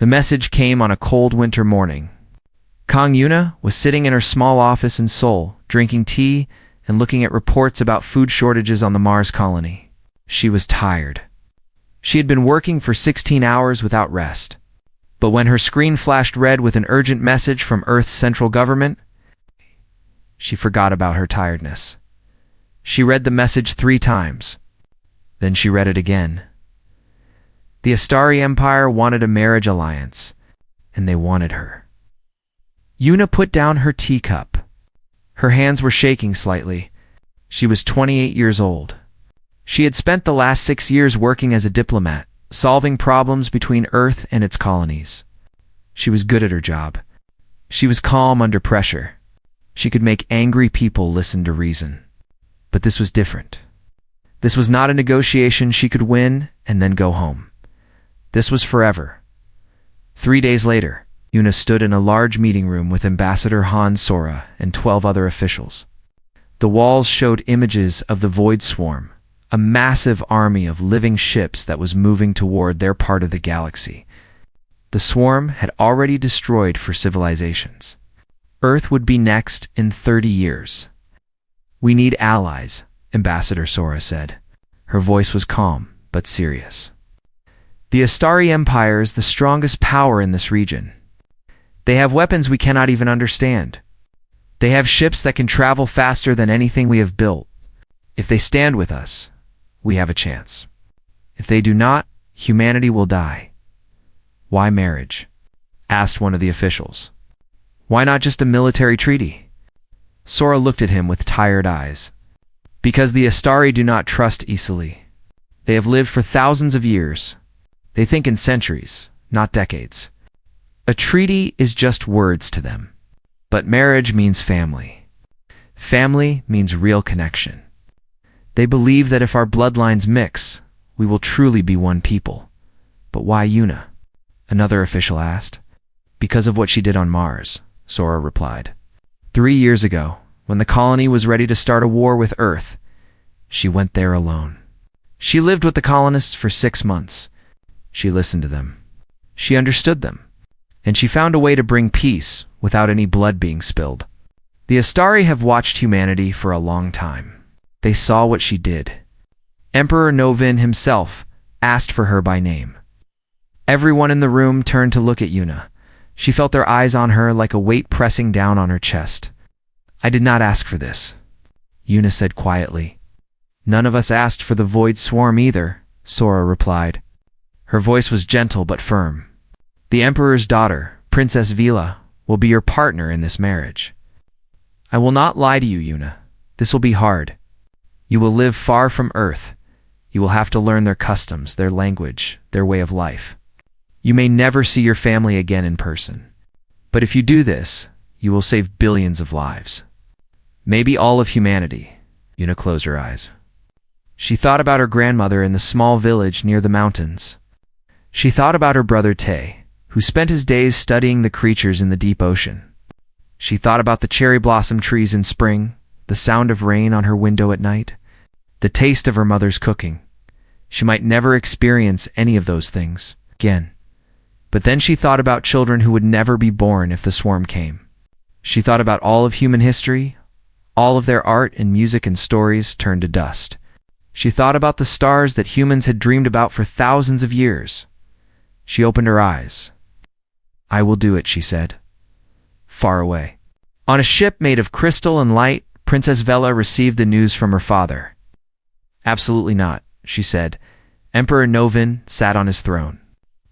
The message came on a cold winter morning. Kang Yuna was sitting in her small office in Seoul, drinking tea and looking at reports about food shortages on the Mars colony. She was tired. She had been working for 16 hours without rest. But when her screen flashed red with an urgent message from Earth's central government, she forgot about her tiredness. She read the message 3 times. Then she read it again. The Astari Empire wanted a marriage alliance, and they wanted her. Yuna put down her teacup. Her hands were shaking slightly. She was 28 years old. She had spent the last 6 years working as a diplomat, solving problems between Earth and its colonies. She was good at her job. She was calm under pressure. She could make angry people listen to reason. But this was different. This was not a negotiation she could win and then go home. This was forever. 3 days later, Yuna stood in a large meeting room with Ambassador Han Sora and 12 other officials. The walls showed images of the Void Swarm, a massive army of living ships that was moving toward their part of the galaxy. The swarm had already destroyed for civilizations. Earth would be next in 30 years. "We need allies," Ambassador Sora said. Her voice was calm, but serious. "The Astari Empire is the strongest power in this region. They have weapons we cannot even understand. They have ships that can travel faster than anything we have built. If they stand with us, we have a chance. If they do not, humanity will die." "Why marriage?" asked one of the officials. "Why not just a military treaty?" Sora looked at him with tired eyes. "Because the Astari do not trust easily. They have lived for thousands of years. They think in centuries, not decades. A treaty is just words to them. But marriage means family. Family means real connection. They believe that if our bloodlines mix, we will truly be one people." "But why Yuna?" another official asked. "Because of what she did on Mars," Sora replied. 3 years ago, when the colony was ready to start a war with Earth, she went there alone. She lived with the colonists for 6 months. She listened to them. She understood them. And she found a way to bring peace without any blood being spilled. The Astari have watched humanity for a long time. They saw what she did. Emperor Novin himself asked for her by name. Everyone in the room turned to look at Yuna. She felt their eyes on her like a weight pressing down on her chest. "I did not ask for this," Yuna said quietly. "None of us asked for the Void Swarm either," Sora replied. Her voice was gentle but firm. "The Emperor's daughter, Princess Vila, will be your partner in this marriage. I will not lie to you, Yuna. This will be hard. You will live far from Earth. You will have to learn their customs, their language, their way of life. You may never see your family again in person. But if you do this, you will save billions of lives. Maybe all of humanity." Yuna closed her eyes. She thought about her grandmother in the small village near the mountains. She thought about her brother Tay, who spent his days studying the creatures in the deep ocean. She thought about the cherry blossom trees in spring, the sound of rain on her window at night, the taste of her mother's cooking. She might never experience any of those things again. But then she thought about children who would never be born if the swarm came. She thought about all of human history, all of their art and music and stories turned to dust. She thought about the stars that humans had dreamed about for thousands of years. She opened her eyes. "I will do it," she said. Far away, on a ship made of crystal and light, Princess Vela received the news from her father. "Absolutely not," she said. Emperor Novin sat on his throne,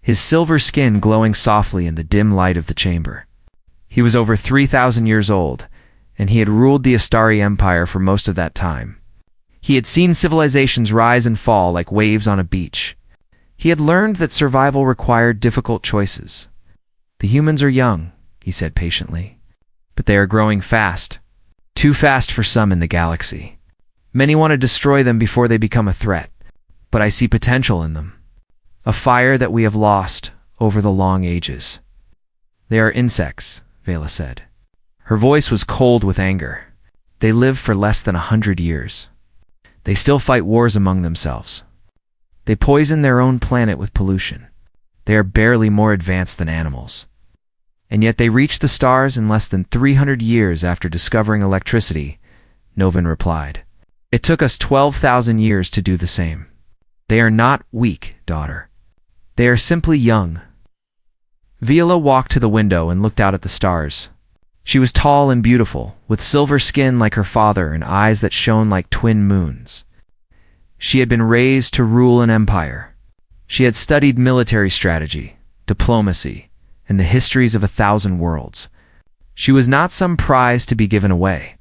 his silver skin glowing softly in the dim light of the chamber. He was over 3,000 years old, and he had ruled the Astari Empire for most of that time. He had seen civilizations rise and fall like waves on a beach. He had learned that survival required difficult choices. "The humans are young," he said patiently, "but they are growing fast. Too fast for some in the galaxy. Many want to destroy them before they become a threat, but I see potential in them. A fire that we have lost over the long ages." "They are insects," Vela said. Her voice was cold with anger. "They live for less than 100 years. They still fight wars among themselves. They poison their own planet with pollution. They are barely more advanced than animals. And yet they reached the stars in less than 300 years after discovering electricity, Novin replied. It took us 12,000 years to do the same. They are not weak, daughter. They are simply young. Viola walked to the window and looked out at the stars. She was tall and beautiful, with silver skin like her father and eyes that shone like twin moons. She had been raised to rule an empire. She had studied military strategy, diplomacy, and the histories of 1,000 worlds. She was not some prize to be given away.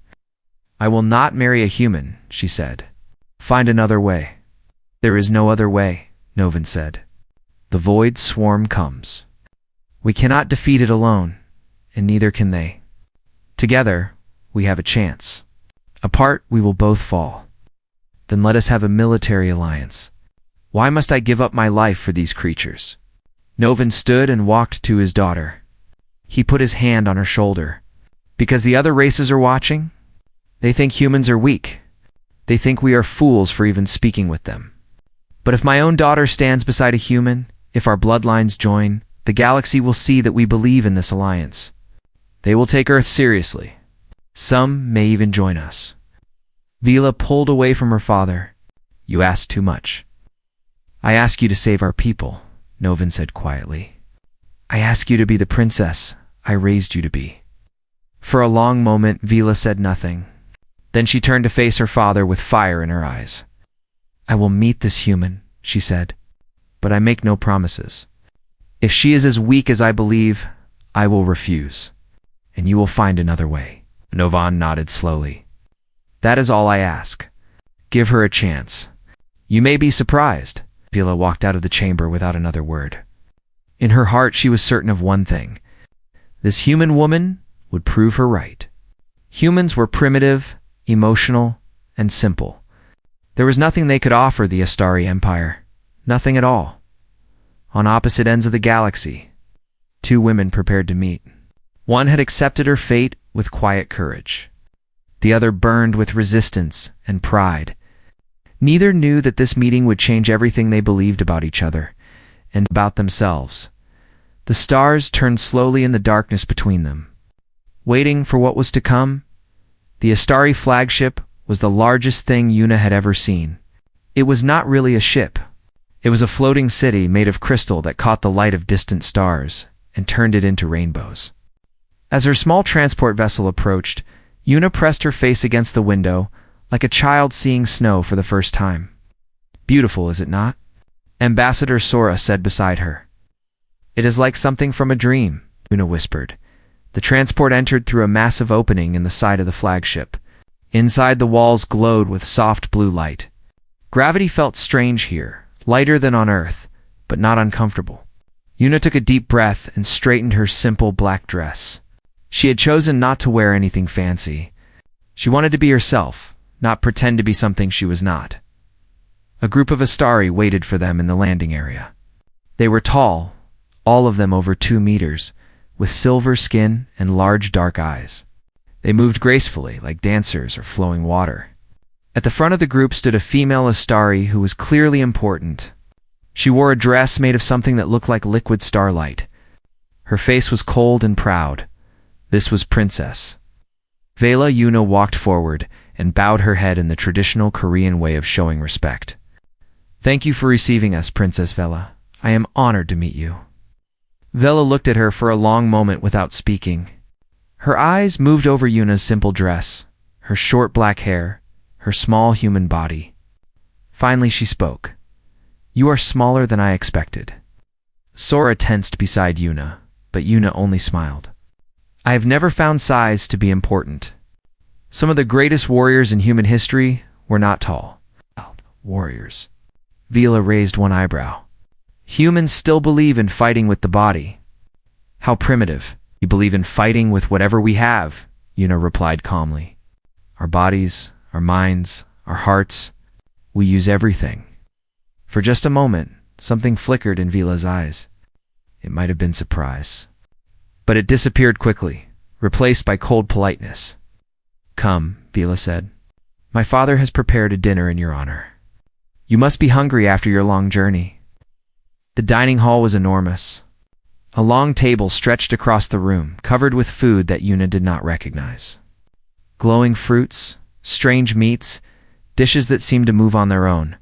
I will not marry a human, she said. Find another way. There is no other way, Novin said. The void swarm comes. We cannot defeat it alone, and neither can they. Together, we have a chance. Apart, we will both fall. Then let us have a military alliance. Why must I give up my life for these creatures? Novin stood and walked to his daughter. He put his hand on her shoulder. Because the other races are watching? They think humans are weak. They think we are fools for even speaking with them. But if my own daughter stands beside a human, if our bloodlines join, the galaxy will see that we believe in this alliance. They will take Earth seriously. Some may even join us. Vila pulled away from her father. You ask too much. I ask you to save our people, Novin said quietly. I ask you to be the princess I raised you to be. For a long moment, Vila said nothing. Then she turned to face her father with fire in her eyes. I will meet this human, she said, but I make no promises. If she is as weak as I believe, I will refuse, and you will find another way. Novan nodded slowly. That is all I ask. Give her a chance. You may be surprised. Vila walked out of the chamber without another word. In her heart, she was certain of one thing. This human woman would prove her right. Humans were primitive, emotional, and simple. There was nothing they could offer the Astari Empire. Nothing at all. On opposite ends of the galaxy, two women prepared to meet. One had accepted her fate with quiet courage. The other burned with resistance and pride. Neither knew that this meeting would change everything they believed about each other and about themselves. The stars turned slowly in the darkness between them. Waiting for what was to come, the Astari flagship was the largest thing Yuna had ever seen. It was not really a ship. It was a floating city made of crystal that caught the light of distant stars and turned it into rainbows. As her small transport vessel approached, Yuna pressed her face against the window, like a child seeing snow for the first time. Beautiful, is it not? Ambassador Sora said beside her. It is like something from a dream, Yuna whispered. The transport entered through a massive opening in the side of the flagship. Inside, the walls glowed with soft blue light. Gravity felt strange here. Lighter than on Earth, but not uncomfortable. Yuna took a deep breath and straightened her simple black dress. She had chosen not to wear anything fancy. She wanted to be herself, not pretend to be something she was not. A group of Astari waited for them in the landing area. They were tall, all of them over 2 meters, with silver skin and large dark eyes. They moved gracefully, like dancers or flowing water. At the front of the group stood a female Astari who was clearly important. She wore a dress made of something that looked like liquid starlight. Her face was cold and proud. This was Princess. Vela Yuna walked forward and bowed her head in the traditional Korean way of showing respect. Thank you for receiving us, Princess Vela. I am honored to meet you. Vela looked at her for a long moment without speaking. Her eyes moved over Yuna's simple dress, her short black hair, her small human body. Finally she spoke. You are smaller than I expected. Sora tensed beside Yuna, but Yuna only smiled. I have never found size to be important. Some of the greatest warriors in human history were not tall. Warriors. Vila raised one eyebrow. Humans still believe in fighting with the body. How primitive. You believe in fighting with whatever we have, Yuna replied calmly. Our bodies, our minds, our hearts, we use everything. For just a moment, something flickered in Vila's eyes. It might have been surprise. But it disappeared quickly, replaced by cold politeness. Come, Vila said. My father has prepared a dinner in your honor. You must be hungry after your long journey. The dining hall was enormous. A long table stretched across the room, covered with food that Yuna did not recognize. Glowing fruits, strange meats, dishes that seemed to move on their own.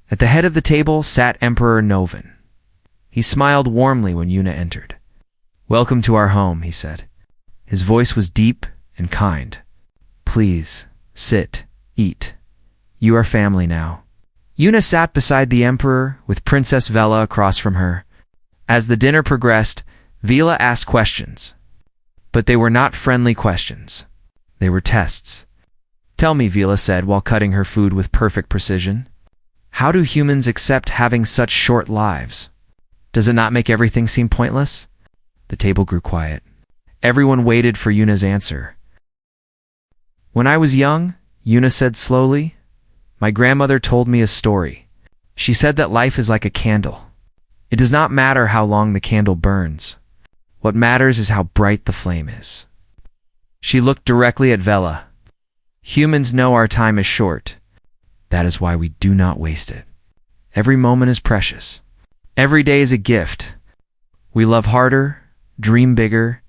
At the head of the table sat Emperor Novin. He smiled warmly when Yuna entered. "Welcome to our home," he said. His voice was deep and kind. "Please, sit, eat. You are family now." Yuna sat beside the Emperor, with Princess Vela across from her. As the dinner progressed, Vela asked questions. But they were not friendly questions. They were tests. "Tell me," Vela said while cutting her food with perfect precision. "How do humans accept having such short lives? Does it not make everything seem pointless?" The table grew quiet. Everyone waited for Yuna's answer. "When I was young," Yuna said slowly, "my grandmother told me a story. She said that life is like a candle. It does not matter how long the candle burns. What matters is how bright the flame is." She looked directly at Vela. "Humans know our time is short. That is why we do not waste it. Every moment is precious. Every day is a gift. We love harder, dream bigger,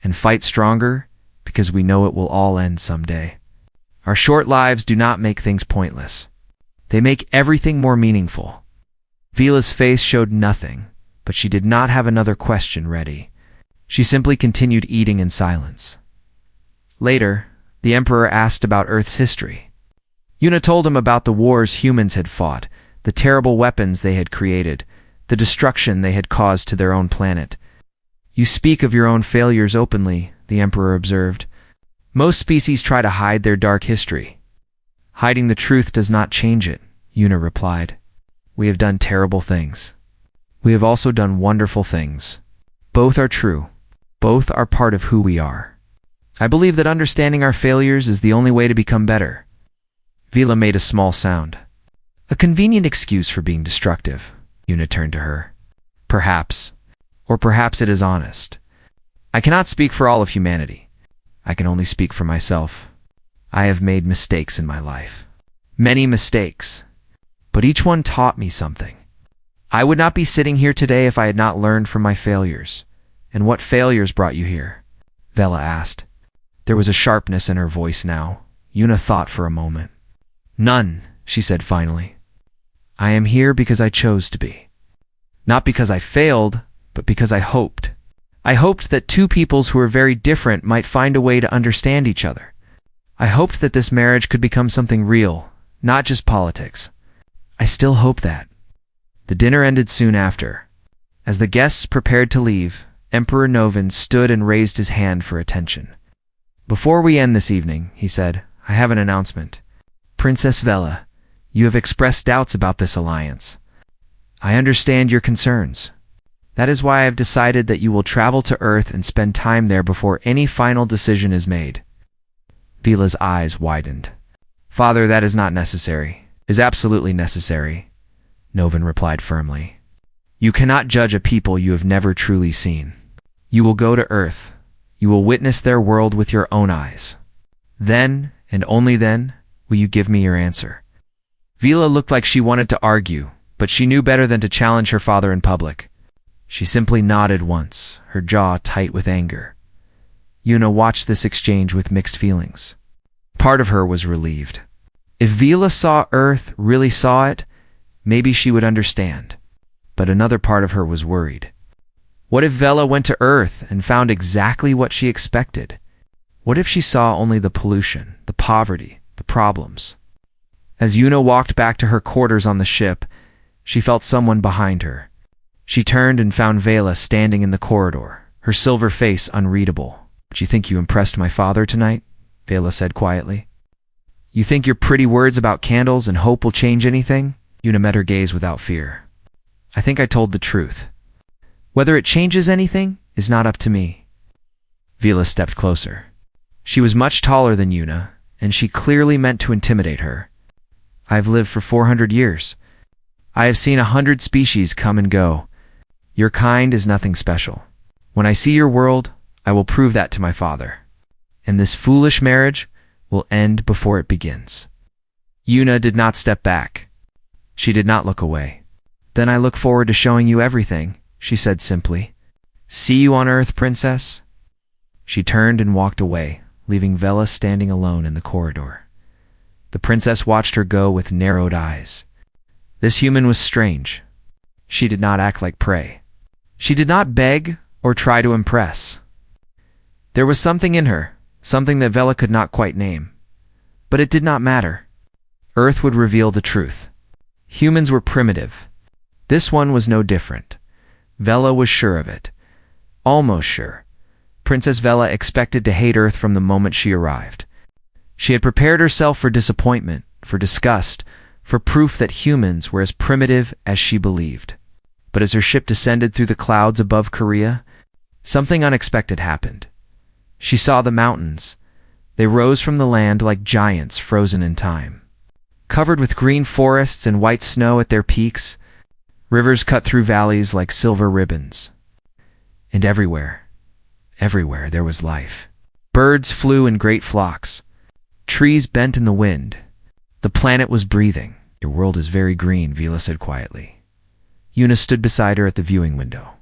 and fight stronger because we know it will all end someday. Our short lives do not make things pointless. They make everything more meaningful." Vela's face showed nothing, but she did not have another question ready. She simply continued eating in silence. Later, the Emperor asked about Earth's history. Yuna told him about the wars humans had fought, the terrible weapons they had created, the destruction they had caused to their own planet. "You speak of your own failures openly," the Emperor observed. "Most species try to hide their dark history." "Hiding the truth does not change it," Yuna replied. "We have done terrible things. We have also done wonderful things. Both are true. Both are part of who we are. I believe that understanding our failures is the only way to become better." Vela made a small sound. "A convenient excuse for being destructive," Yuna turned to her. "Perhaps. Or perhaps it is honest. I cannot speak for all of humanity. I can only speak for myself. I have made mistakes in my life. Many mistakes. But each one taught me something. I would not be sitting here today if I had not learned from my failures." "And what failures brought you here?" Vela asked. There was a sharpness in her voice now. Yuna thought for a moment. "None," she said finally. "I am here because I chose to be. Not because I failed, but because I hoped. I hoped that two peoples who were very different might find a way to understand each other. I hoped that this marriage could become something real, not just politics. I still hope that." The dinner ended soon after. As the guests prepared to leave, Emperor Novin stood and raised his hand for attention. "Before we end this evening," he said, "I have an announcement. Princess Vela, you have expressed doubts about this alliance. I understand your concerns. That is why I have decided that you will travel to Earth and spend time there before any final decision is made." Vela's eyes widened. "Father, that is not necessary. It is absolutely necessary," Novin replied firmly. "You cannot judge a people you have never truly seen. You will go to Earth. You will witness their world with your own eyes. Then, and only then, will you give me your answer." Vela looked like she wanted to argue, but she knew better than to challenge her father in public. She simply nodded once, her jaw tight with anger. Yuna watched this exchange with mixed feelings. Part of her was relieved. If Vela saw Earth, really saw it, maybe she would understand. But another part of her was worried. What if Vela went to Earth and found exactly what she expected? What if she saw only the pollution, the poverty, the problems? As Yuna walked back to her quarters on the ship, she felt someone behind her. She turned and found Vela standing in the corridor, her silver face unreadable. "Do you think you impressed my father tonight?" Vela said quietly. "You think your pretty words about candles and hope will change anything?" Yuna met her gaze without fear. "I think I told the truth. Whether it changes anything is not up to me." Vela stepped closer. She was much taller than Yuna, and she clearly meant to intimidate her. "I have lived for 400 years. I have seen 100 species come and go. Your kind is nothing special. When I see your world, I will prove that to my father. And this foolish marriage will end before it begins." Yuna did not step back. She did not look away. Then I look forward to showing you everything, she said simply. See you on Earth, princess. She turned and walked away, leaving Vela standing alone in the corridor. The princess watched her go with narrowed eyes. This human was strange. She did not act like prey. She did not beg or try to impress. There was something in her, something that Vela could not quite name. But it did not matter. Earth would reveal the truth. Humans were primitive. This one was no different. Vela was sure of it. Almost sure. Princess Vela expected to hate Earth from the moment she arrived. She had prepared herself for disappointment, for disgust, for proof that humans were as primitive as she believed. But as her ship descended through the clouds above Korea, something unexpected happened. She saw the mountains. They rose from the land like giants frozen in time. Covered with green forests and white snow at their peaks, rivers cut through valleys like silver ribbons. And everywhere there was life. Birds flew in great flocks. Trees bent in the wind. The planet was breathing. Your world is very green, Vela said quietly. Yuna stood beside her at the viewing window.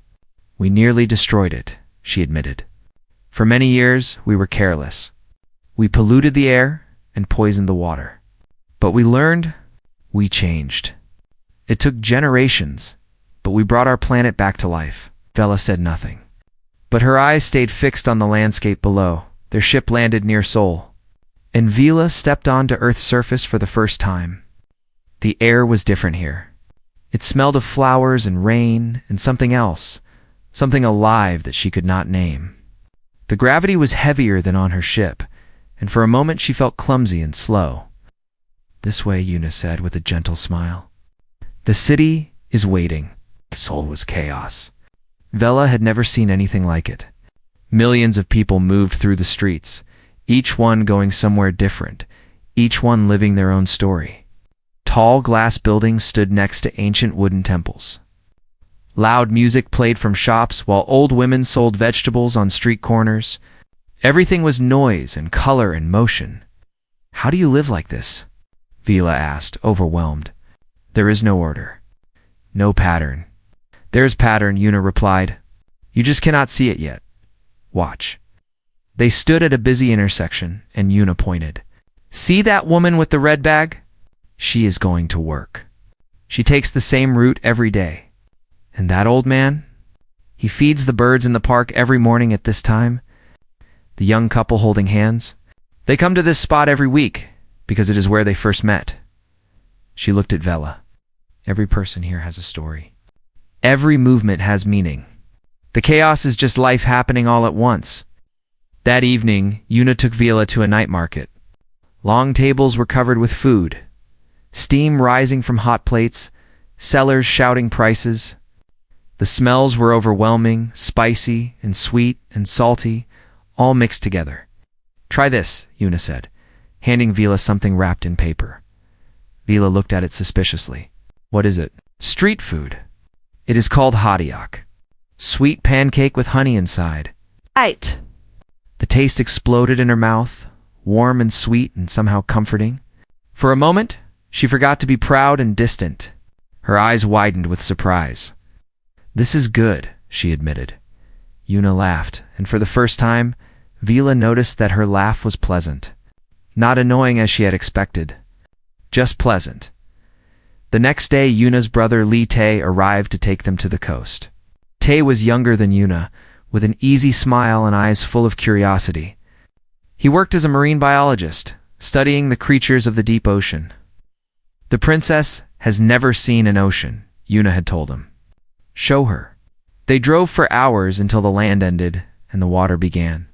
We nearly destroyed it, she admitted. For many years, we were careless. We polluted the air and poisoned the water. But we learned, we changed. It took generations, but we brought our planet back to life. Vela said nothing. But her eyes stayed fixed on the landscape below. Their ship landed near Seoul. And Vela stepped onto Earth's surface for the first time. The air was different here. It smelled of flowers and rain and something else, something alive that she could not name. The gravity was heavier than on her ship, and for a moment she felt clumsy and slow. This way, Yuna said with a gentle smile. The city is waiting. Seoul was chaos. Vela had never seen anything like it. Millions of people moved through the streets, each one going somewhere different, each one living their own story. Tall glass buildings stood next to ancient wooden temples. Loud music played from shops while old women sold vegetables on street corners. Everything was noise and color and motion. How do you live like this? Vela asked, overwhelmed. There is no order. No pattern. There's pattern, Yuna replied. You just cannot see it yet. Watch. They stood at a busy intersection, and Yuna pointed. See that woman with the red bag? She is going to work. She takes the same route every day. And that old man? He feeds the birds in the park every morning at this time. The young couple holding hands. They come to this spot every week, because it is where they first met. She looked at Vela. Every person here has a story. Every movement has meaning. The chaos is just life happening all at once. That evening, Yuna took Vela to a night market. Long tables were covered with food. Steam rising from hot plates, sellers shouting prices. The smells were overwhelming, spicy and sweet and salty, all mixed together. Try this, Yuna said, handing Vela something wrapped in paper. Vela looked at it suspiciously. What is it? Street food. It is called hadiak. Sweet pancake with honey inside. Right. The taste exploded in her mouth, warm and sweet and somehow comforting. For a moment, she forgot to be proud and distant. Her eyes widened with surprise. This is good, she admitted. Yuna laughed, and for the first time, Vela noticed that her laugh was pleasant. Not annoying as she had expected. Just pleasant. The next day, Yuna's brother Lee Tae arrived to take them to the coast. Tae was younger than Yuna, with an easy smile and eyes full of curiosity. He worked as a marine biologist, studying the creatures of the deep ocean. The princess has never seen an ocean, Yuna had told him. Show her. They drove for hours until the land ended and the water began.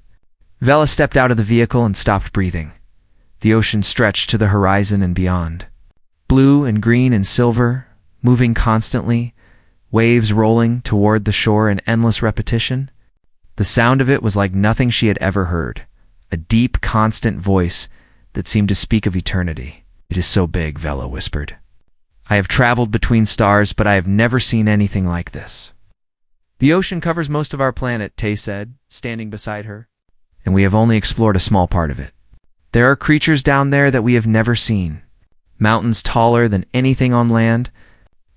Vela stepped out of the vehicle and stopped breathing. The ocean stretched to the horizon and beyond. Blue and green and silver, moving constantly, waves rolling toward the shore in endless repetition. The sound of it was like nothing she had ever heard, a deep, constant voice that seemed to speak of eternity. It is so big, Vela whispered. I have traveled between stars, but I have never seen anything like this. The ocean covers most of our planet, Tae said, standing beside her. And we have only explored a small part of it. There are creatures down there that we have never seen. Mountains taller than anything on land,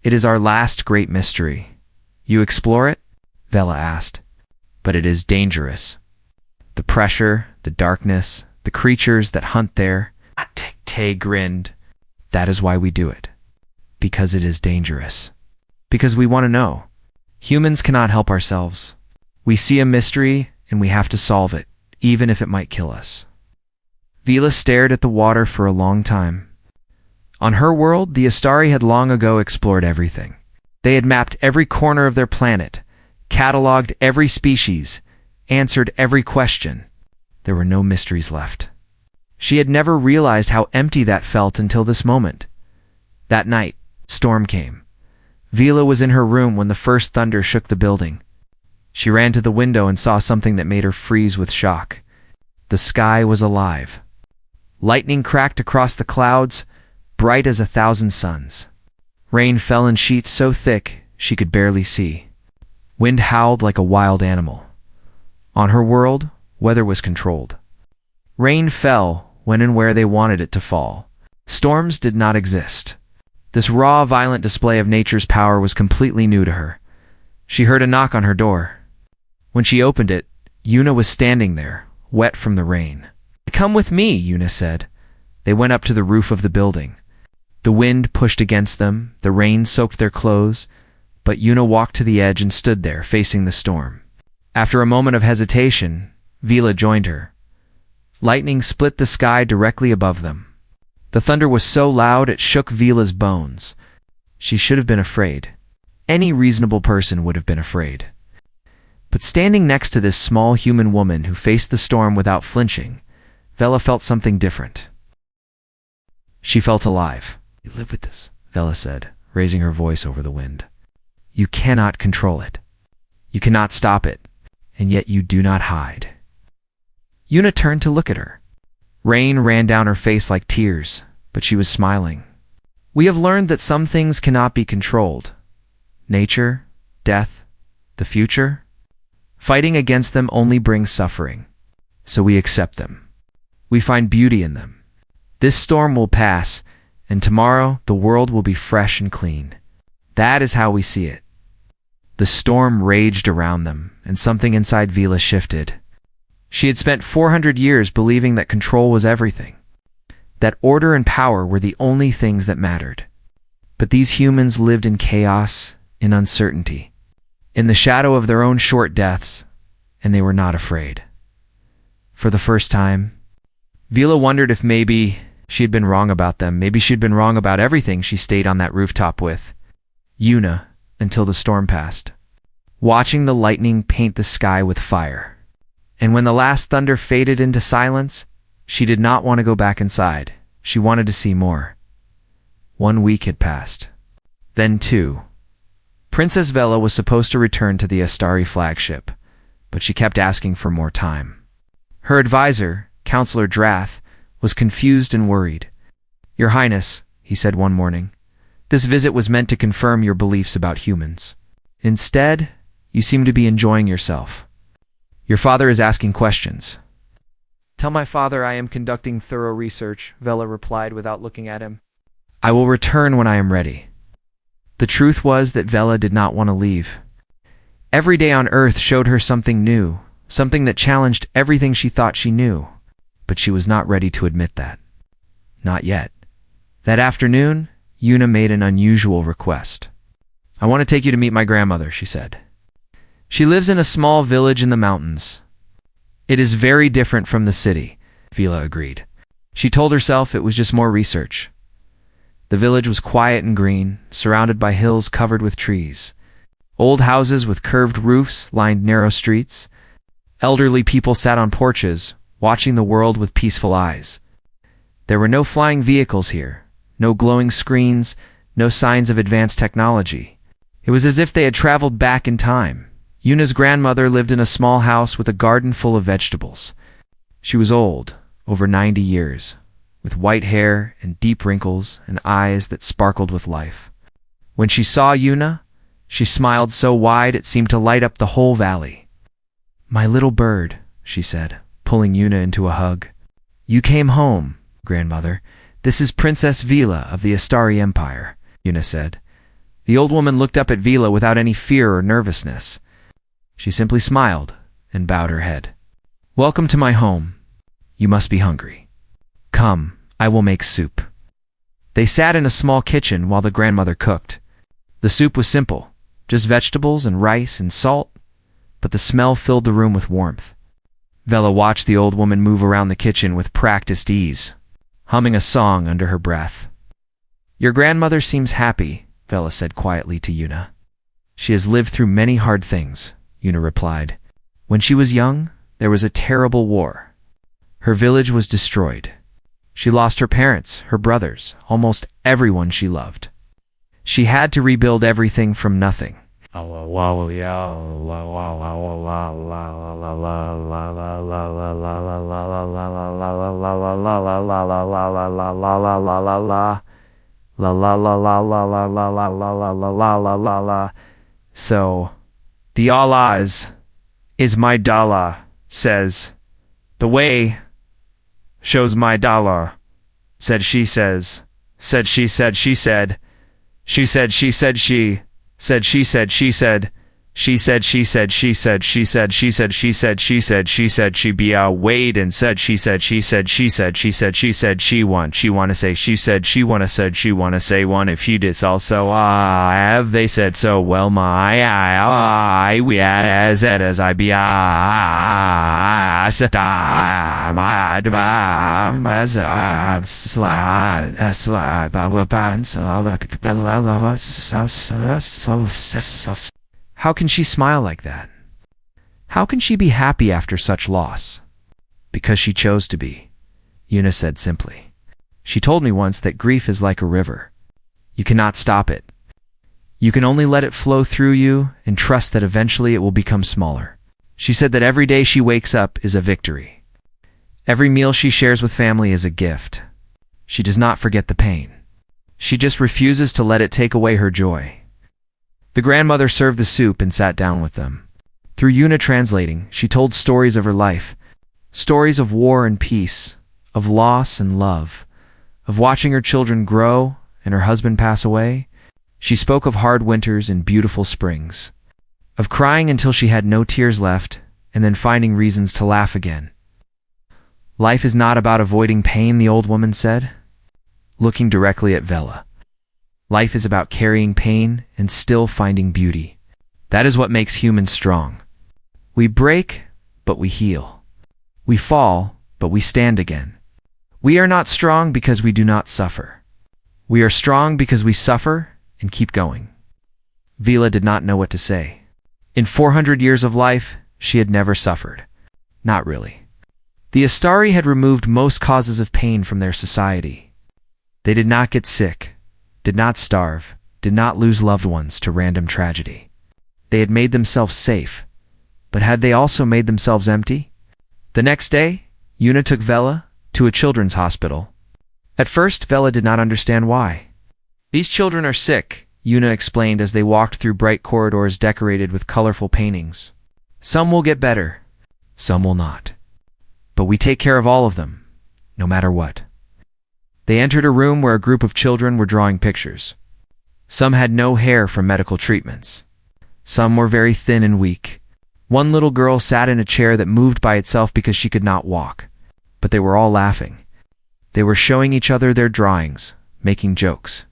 It is our last great mystery. You explore it? Vela asked. But it is dangerous. The pressure, the darkness, the creatures that hunt there. Tay grinned. That is why we do it. Because it is dangerous. Because we want to know. Humans cannot help ourselves. We see a mystery and we have to solve it, even if it might kill us. Vela stared at the water for a long time. On her world, the Astari had long ago explored everything. They had mapped every corner of their planet, cataloged every species, answered every question. There were no mysteries left. She had never realized how empty that felt until this moment. That night, storm came. Vela was in her room when the first thunder shook the building. She ran to the window and saw something that made her freeze with shock. The sky was alive. Lightning cracked across the clouds, bright as 1,000 suns. Rain fell in sheets so thick she could barely see. Wind howled like a wild animal. On her world, weather was controlled. Rain fell when and where they wanted it to fall. Storms did not exist. This raw, violent display of nature's power was completely new to her. She heard a knock on her door. When she opened it, Yuna was standing there, wet from the rain. "Come with me," Yuna said. They went up to the roof of the building. The wind pushed against them, the rain soaked their clothes, but Yuna walked to the edge and stood there, facing the storm. After a moment of hesitation, Vela joined her. Lightning split the sky directly above them. The thunder was so loud it shook Vela's bones. She should have been afraid. Any reasonable person would have been afraid. But standing next to this small human woman who faced the storm without flinching, Vela felt something different. She felt alive. "You live with this," Vela said, raising her voice over the wind. "You cannot control it. You cannot stop it, and yet you do not hide." Yuna turned to look at her. Rain ran down her face like tears, but she was smiling. "We have learned that some things cannot be controlled. Nature, death, the future. Fighting against them only brings suffering, so we accept them. We find beauty in them. This storm will pass, and tomorrow the world will be fresh and clean. That is how we see it." The storm raged around them, and something inside Vela shifted. She had spent 400 years believing that control was everything, that order and power were the only things that mattered. But these humans lived in chaos, in uncertainty, in the shadow of their own short deaths, and they were not afraid. For the first time, Vela wondered if maybe she had been wrong about them. Maybe she'd been wrong about everything she stayed on that rooftop with Yuna until the storm passed, watching the lightning paint the sky with fire. And when the last thunder faded into silence, she did not want to go back inside. She wanted to see more. 1 week had passed. Then 2. Princess Vela was supposed to return to the Astari flagship, but she kept asking for more time. Her advisor, Counselor Drath, was confused and worried. "Your Highness," he said one morning, "this visit was meant to confirm your beliefs about humans. Instead, you seem to be enjoying yourself. Your father is asking questions." "Tell my father I am conducting thorough research," Vela replied without looking at him. "I will return when I am ready." The truth was that Vela did not want to leave. Every day on Earth showed her something new, something that challenged everything she thought she knew. But she was not ready to admit that. Not yet. That afternoon, Yuna made an unusual request. "I want to take you to meet my grandmother," she said. "She lives in a small village in the mountains." "It is very different from the city," Vela agreed. She told herself it was just more research. The village was quiet and green, surrounded by hills covered with trees. Old houses with curved roofs lined narrow streets. Elderly people sat on porches, watching the world with peaceful eyes. There were no flying vehicles here, no glowing screens, no signs of advanced technology. It was as if they had traveled back in time. Yuna's grandmother lived in a small house with a garden full of vegetables. She was old, over 90 years, with white hair and deep wrinkles and eyes that sparkled with life. When she saw Yuna, she smiled so wide it seemed to light up the whole valley. "My little bird," she said, pulling Yuna into a hug. "You came home, grandmother. This is Princess Vela of the Astari Empire," Yuna said. The old woman looked up at Vila without any fear or nervousness. She simply smiled and bowed her head. "Welcome to my home. You must be hungry. Come, I will make soup." They sat in a small kitchen while the grandmother cooked. The soup was simple, just vegetables and rice and salt, but the smell filled the room with warmth. Vela watched the old woman move around the kitchen with practiced ease, humming a song under her breath. "Your grandmother seems happy," Vela said quietly to Yuna. "She has lived through many hard things," Yuna replied. "When she was young, there was a terrible war. Her village was destroyed. She lost her parents, her brothers, almost everyone she loved. She had to rebuild everything from nothing. So, the Allah is my dollar, says. The way shows my dollar, said she says. Said she said she said. She said she said she. Said she said she said. She said she said she said she said she said she said she said she said she be weighed and said she said she said she said she said she said she wanna say she said she wanna said she wanna say one if you dis also have they said so well my I we as it as I be I said my as slide slide. How can she smile like that? How can she be happy after such loss? Because she chose to be, Yuna said simply. She told me once that grief is like a river. You cannot stop it. You can only let it flow through you and trust that eventually it will become smaller. She said that every day she wakes up is a victory. Every meal she shares with family is a gift. She does not forget the pain. She just refuses to let it take away her joy. The grandmother served the soup and sat down with them. Through Yuna translating, she told stories of her life, stories of war and peace, of loss and love, of watching her children grow and her husband pass away. She spoke of hard winters and beautiful springs, of crying until she had no tears left and then finding reasons to laugh again. "Life is not about avoiding pain," the old woman said, looking directly at Vela. "Life is about carrying pain and still finding beauty. That is what makes humans strong. We break, but we heal. We fall, but we stand again. We are not strong because we do not suffer. We are strong because we suffer and keep going." Vila did not know what to say. In 400 years of life, she had never suffered. Not really. The Astari had removed most causes of pain from their society. They did not get sick, did not starve, did not lose loved ones to random tragedy. They had made themselves safe, but had they also made themselves empty? The next day, Yuna took Vela to a children's hospital. At first, Vela did not understand why. "These children are sick," Yuna explained as they walked through bright corridors decorated with colorful paintings. "Some will get better, some will not. But we take care of all of them, no matter what." They entered a room where a group of children were drawing pictures. Some had no hair from medical treatments. Some were very thin and weak. One little girl sat in a chair that moved by itself because she could not walk. But they were all laughing. They were showing each other their drawings, making jokes.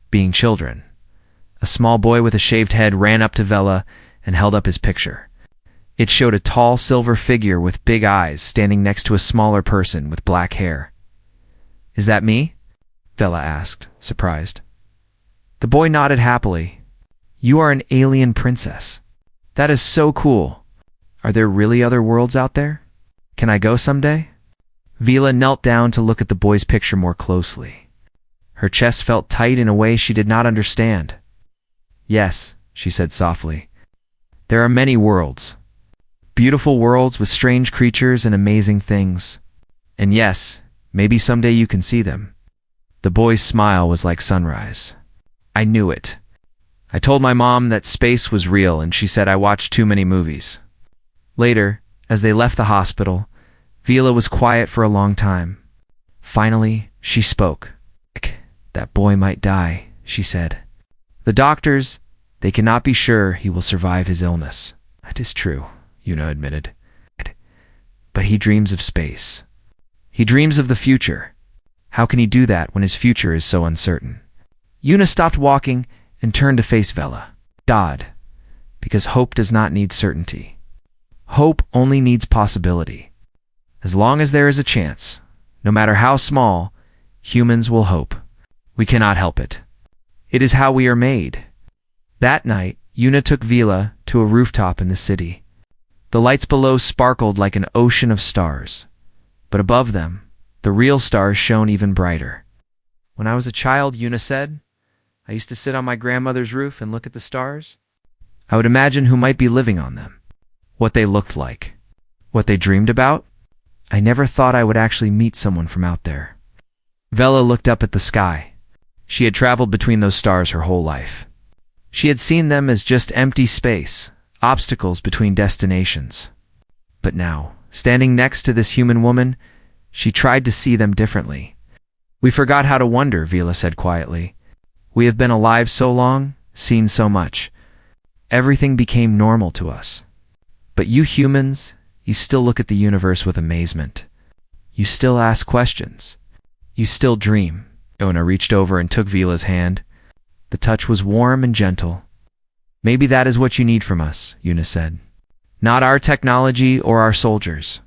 Being children. A small boy with a shaved head ran up to Vela and held up his picture. It showed a tall silver figure with big eyes standing next to a smaller person with black hair. "Is that me?" Vela asked, surprised. The boy nodded happily. "You are an alien princess. That is so cool. Are there really other worlds out there? Can I go someday?" Vela knelt down to look at the boy's picture more closely. Her chest felt tight in a way she did not understand. "Yes," she said softly. "There are many worlds. Beautiful worlds with strange creatures and amazing things. And yes, maybe someday you can see them." The boy's smile was like sunrise. "I knew it. I told my mom that space was real and she said I watched too many movies." Later, as they left the hospital, Vila was quiet for a long time. Finally, she spoke. "That boy might die," she said. The doctors, they cannot be sure he will survive his illness. That is true, Yuna admitted. But he dreams of space. He dreams of the future. How can he do that when his future is so uncertain? Yuna stopped walking and turned to face Vela. God, because hope does not need certainty. Hope only needs possibility. As long as there is a chance, no matter how small, humans will hope. We cannot help it. It is how we are made. That night, Yuna took Vela to a rooftop in the city. The lights below sparkled like an ocean of stars, but above them, the real stars shone even brighter. When I was a child, Yuna said, I used to sit on my grandmother's roof and look at the stars. I would imagine who might be living on them, what they looked like, what they dreamed about. I never thought I would actually meet someone from out there. Vela looked up at the sky. She had traveled between those stars her whole life. She had seen them as just empty space, obstacles between destinations. But now, standing next to this human woman, she tried to see them differently. We forgot how to wonder, Vela said quietly. We have been alive so long, seen so much. Everything became normal to us. But you humans, you still look at the universe with amazement. You still ask questions. You still dream. Yuna reached over and took Vela's hand. The touch was warm and gentle. Maybe that is what you need from us, Yuna said. Not our technology or our soldiers.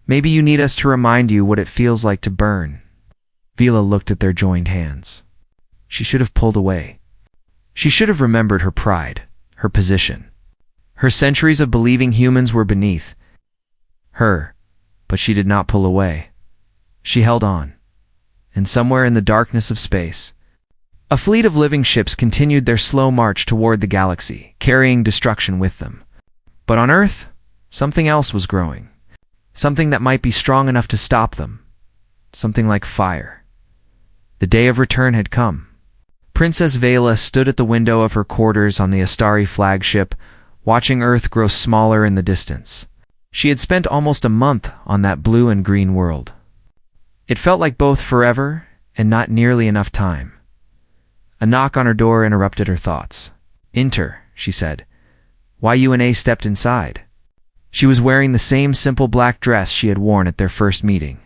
Maybe you need us to remind you what it feels like to burn. Vela looked at their joined hands. She should have pulled away. She should have remembered her pride, her position. Her centuries of believing humans were beneath her, but she did not pull away. She held on. And somewhere in the darkness of space, a fleet of living ships continued their slow march toward the galaxy, carrying destruction with them. But on Earth, something else was growing. Something that might be strong enough to stop them. Something like fire. The day of return had come. Princess Vela stood at the window of her quarters on the Astari flagship, watching Earth grow smaller in the distance. She had spent almost a month on that blue and green world. It felt like both forever and not nearly enough time. A knock on her door interrupted her thoughts. Enter, she said. Yuna stepped inside. She was wearing the same simple black dress she had worn at their first meeting.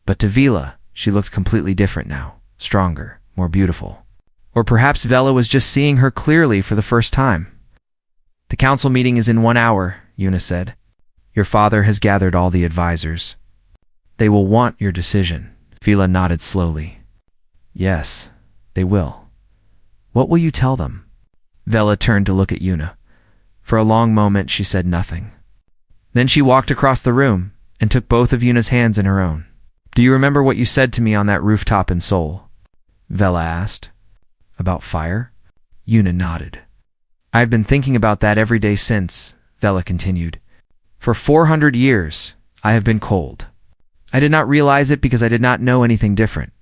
But to Vela, she looked completely different now, stronger, more beautiful. Or perhaps Vela was just seeing her clearly for the first time. The council meeting is in 1 hour, Yuna said. Your father has gathered all the advisors. They will want your decision. Vela nodded slowly. Yes, they will. What will you tell them? Vela turned to look at Yuna. For a long moment, she said nothing. Then she walked across the room and took both of Yuna's hands in her own. Do you remember what you said to me on that rooftop in Seoul? Vela asked. About fire? Yuna nodded. I've been thinking about that every day since, Vela continued. For 400 years, I have been cold. I did not realize it because I did not know anything different.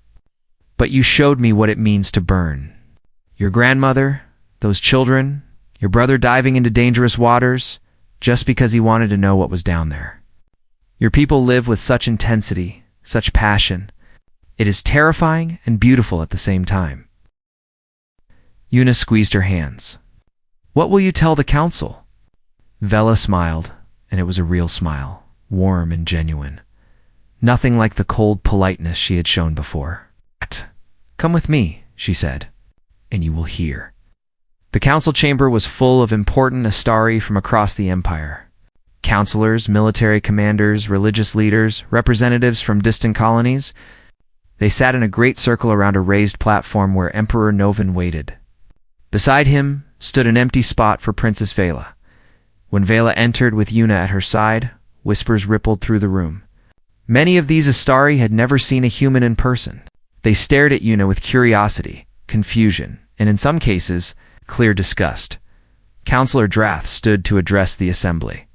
But you showed me what it means to burn. Your grandmother, those children, your brother diving into dangerous waters, just because he wanted to know what was down there. Your people live with such intensity, such passion. It is terrifying and beautiful at the same time. Yuna squeezed her hands. What will you tell the council? Vela smiled, and it was a real smile, warm and genuine. Nothing like the cold politeness she had shown before. Come with me, she said, and you will hear. The council chamber was full of important Astari from across the empire. Counselors, military commanders, religious leaders, representatives from distant colonies. They sat in a great circle around a raised platform where Emperor Novin waited. Beside him stood an empty spot for Princess Vela. When Vela entered with Yuna at her side, whispers rippled through the room. Many of these Astari had never seen a human in person. They stared at Yuna with curiosity, confusion, and in some cases, clear disgust. Counselor Drath stood to address the assembly.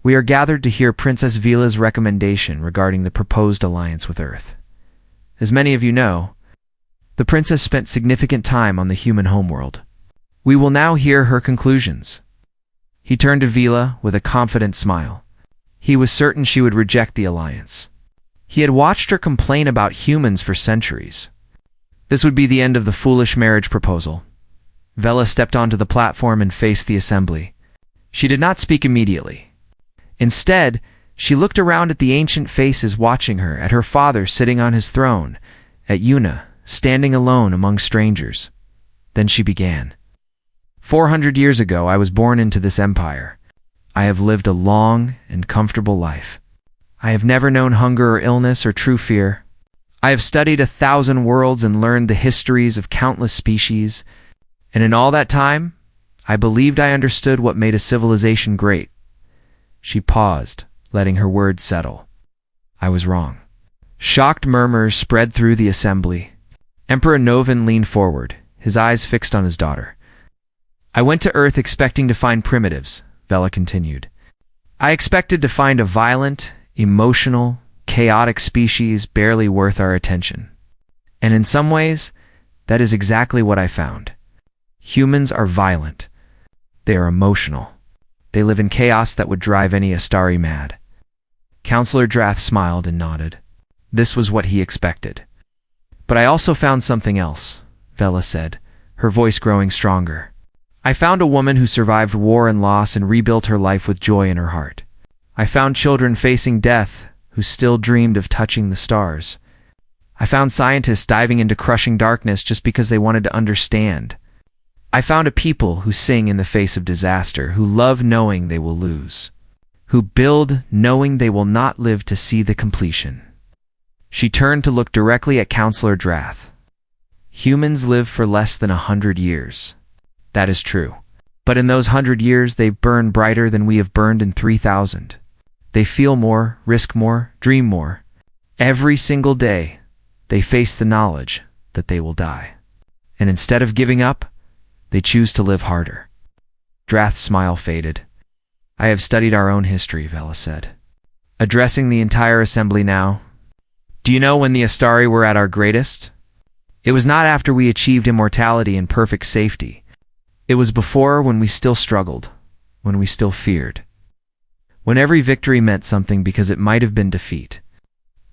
We are gathered to hear Princess Vela's recommendation regarding the proposed alliance with Earth. As many of you know, the princess spent significant time on the human homeworld. We will now hear her conclusions. He turned to Vela with a confident smile. He was certain she would reject the alliance. He had watched her complain about humans for centuries. This would be the end of the foolish marriage proposal. Vela stepped onto the platform and faced the assembly. She did not speak immediately. Instead, she looked around at the ancient faces watching her, at her father sitting on his throne, at Yuna, standing alone among strangers. Then she began. 400 years ago, I was born into this empire. I have lived a long and comfortable life. I have never known hunger or illness or true fear. I have studied 1,000 worlds and learned the histories of countless species. And in all that time, I believed I understood what made a civilization great. She paused, letting her words settle. I was wrong. Shocked murmurs spread through the assembly. Emperor Novin leaned forward, his eyes fixed on his daughter. I went to Earth expecting to find primitives, Vela continued. I expected to find a violent, emotional, chaotic species barely worth our attention. And in some ways, that is exactly what I found. Humans are violent. They are emotional. They live in chaos that would drive any Astari mad. Counselor Drath smiled and nodded. This was what he expected. But I also found something else, Vela said, her voice growing stronger. I found a woman who survived war and loss and rebuilt her life with joy in her heart. I found children facing death who still dreamed of touching the stars. I found scientists diving into crushing darkness just because they wanted to understand. I found a people who sing in the face of disaster, who love knowing they will lose, who build knowing they will not live to see the completion. She turned to look directly at Counselor Drath. Humans live for less than 100 years. That is true. But in those 100 years, they burn brighter than we have burned in 3,000. They feel more, risk more, dream more. Every single day, they face the knowledge that they will die. And instead of giving up, they choose to live harder. Drath's smile faded. I have studied our own history, Vela said. Addressing the entire assembly now. Do you know when the Astari were at our greatest? It was not after we achieved immortality and perfect safety. It was before, when we still struggled, when we still feared. When every victory meant something because it might have been defeat.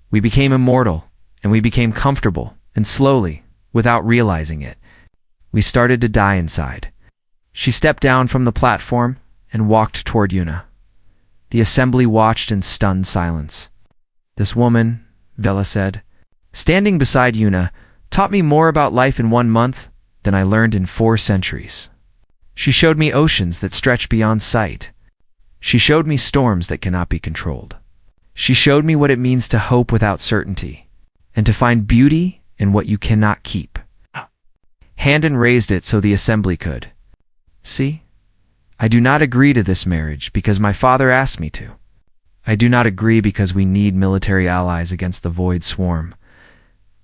We became immortal, and we became comfortable, and slowly, without realizing it, we started to die inside. She stepped down from the platform and walked toward Yuna. The assembly watched in stunned silence. This woman, Vela said, standing beside Yuna, taught me more about life in 1 month than I learned in 4 centuries. She showed me oceans that stretch beyond sight. She showed me storms that cannot be controlled. She showed me what it means to hope without certainty, and to find beauty in what you cannot keep. Handon raised it so the assembly could. See? I do not agree to this marriage because my father asked me to. I do not agree because we need military allies against the Void Swarm.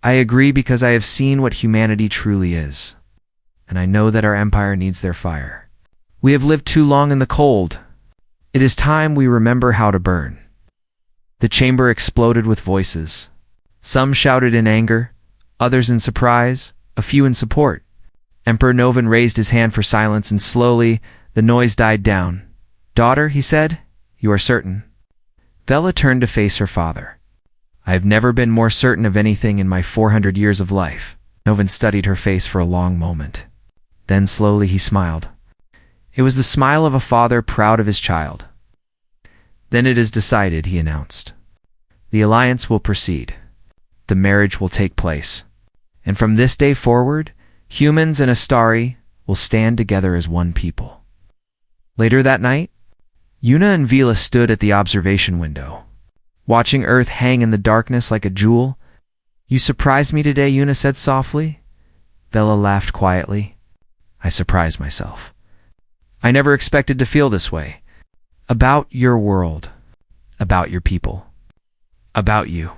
I agree because I have seen what humanity truly is, and I know that our empire needs their fire. We have lived too long in the cold. It is time we remember how to burn. The chamber exploded with voices. Some shouted in anger, others in surprise, a few in support. Emperor Novin raised his hand for silence, and slowly the noise died down. Daughter, he said, you are certain? Vela turned to face her father. I have never been more certain of anything in my 400 years of life. Novin studied her face for a long moment. Then slowly he smiled. It was the smile of a father proud of his child. Then it is decided, he announced. The alliance will proceed. The marriage will take place. And from this day forward, humans and Astari will stand together as one people. Later that night, Yuna and Vela stood at the observation window, watching Earth hang in the darkness like a jewel. You surprised me today, Yuna said softly. Vela laughed quietly. I surprised myself. I never expected to feel this way. About your world. About your people. About you.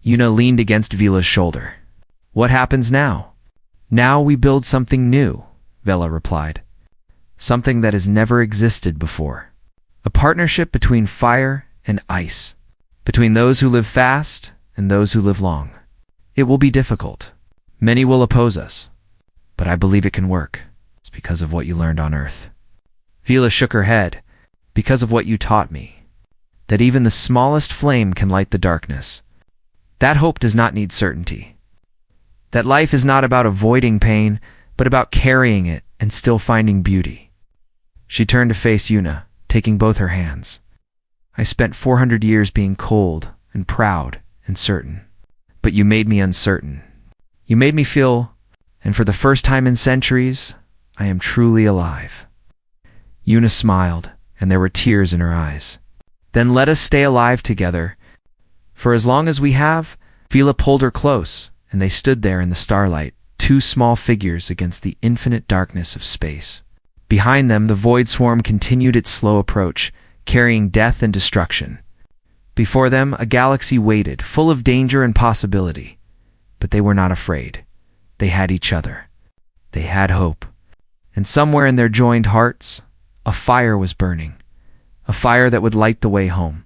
Yuna leaned against Vela's shoulder. What happens now? Now we build something new, Vela replied. Something that has never existed before. A partnership between fire and ice. Between those who live fast and those who live long. It will be difficult. Many will oppose us. But I believe it can work. It's because of what you learned on Earth. Vela shook her head. Because of what you taught me. That even the smallest flame can light the darkness. That hope does not need certainty. That life is not about avoiding pain, but about carrying it and still finding beauty. She turned to face Yuna, taking both her hands. I spent 400 years being cold and proud and certain. But you made me uncertain. You made me feel, and for the first time in centuries, I am truly alive. Yuna smiled, and there were tears in her eyes. Then let us stay alive together. For as long as we have, Fila pulled her close, and they stood there in the starlight, two small figures against the infinite darkness of space. Behind them, the void swarm continued its slow approach, carrying death and destruction. Before them, a galaxy waited, full of danger and possibility. But they were not afraid. They had each other. They had hope. And somewhere in their joined hearts, a fire was burning. A fire that would light the way home.